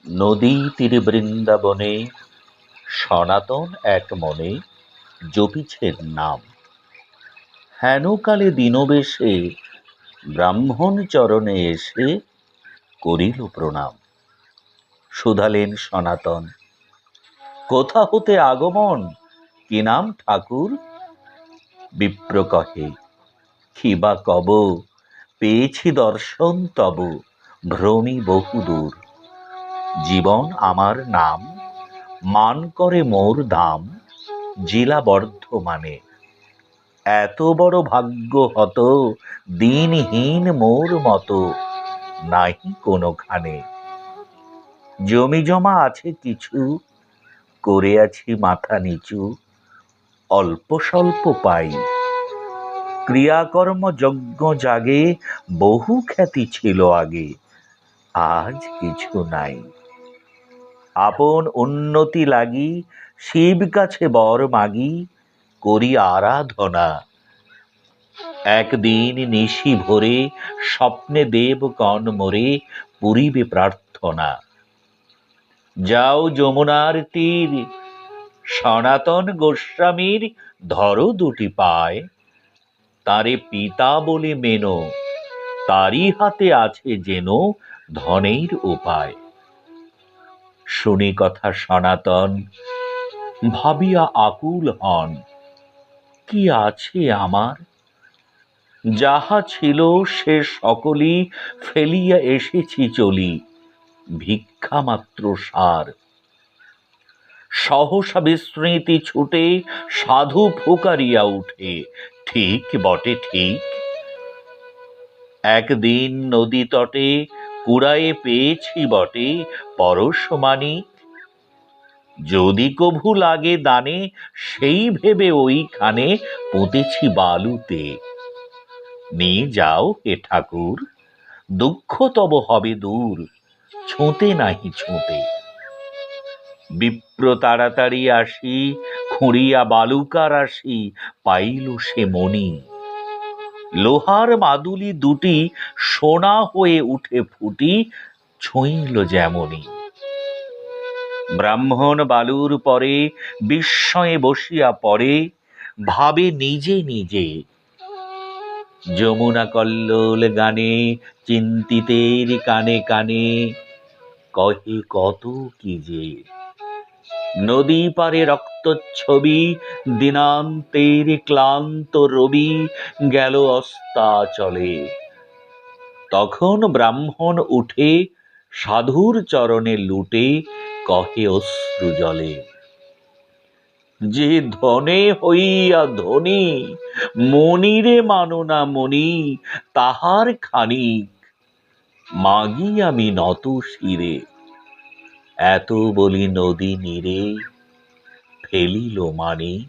নদী তীরে বৃন্দাবনে সনাতন এক মনে জপিছেন নাম। হেনকালে দীনবেশে ব্রাহ্মণ চরণে এসে করিল প্রণাম। শুধালেন সনাতন, কোথা হতে আগমন, কি নাম ঠাকুর? বিপ্র কহে, কি বা কব, পেয়েছি দর্শন তব, ভ্রমি বহুদূর। জীবন আমার নাম, মান করে মোর দাম, জেলা বর্ধমানে। এত বড় ভাগ্য হত, দিনহীন মোর মতো নাহি কোনোখানে। জমি জমা আছে কিছু, করে আছি মাথা নিচু, অল্প স্বল্প পাই। ক্রিয়াকর্ম যজ্ঞ জাগে, বহু খ্যাতি ছিল আগে, আজ কিছু নাই। আপন উন্নতি লাগি শিব কাছে বর মাগি, করি আরাধনা। একদিন নিশি ভোরে স্বপ্নে দেবগণ মোরে পুরিবে প্রার্থনা। যাও যমুনার তীর, সনাতন গোস্বামীর ধরো দুটি পায়, তারে পিতা বলে মেনো, তারই হাতে আছে যেন ধনের উপায়। শুনি কথা সনাতন ভাবিয়া আকুল হন, কি আছে আমার? যাহা ছিল সে সকলই ফেলিয়া এসেছি চলি, ভিক্ষা মাত্র সার। সহসা বিস্মৃতি ছুটে সাধু ফুকারিয়া উঠে, ঠিক বটে ঠিক। একদিন নদী তটে কুড়ায়ে পেয়েছি বটে পরশমানিক। যদি কভু লাগে দানে, সেই ভেবে ওইখানে পুঁতেছি বালুতে। নিয়ে যাও হে ঠাকুর, দুঃখ তব হবে দূর, ছুঁতে নাহি ছুঁতে। বিপ্র তাড়াতাড়ি আসি, খুঁড়িয়া বালুকা রাশি পাইল সে মণি। লোহার মাদুলি দুটি সোনা হয়ে উঠে ফুটি, ছুঁইল যেমনি। ব্রাহ্মণ বালুর পরে বিস্ময়ে বসিয়া পড়ে, ভাবে নিজে নিজে। যমুনা কল্লোল গানে চিন্তিতের কানে কানে, কহে কত কি যে। নদী পারে রক্তচ্ছবি, দিনান্তের ক্লান্ত রবি গেল অস্তাচলে। তখন ব্রাহ্মণ উঠে সাধুর চরণে লুটে, কহে অশ্রু জলে, যে ধনে হইয়া ধনী, মনিরে মানো না মনি, তাহার খানিক মাগি আমি নত শিরে। এত বলি নদী নীরে ফেলিল মানিক।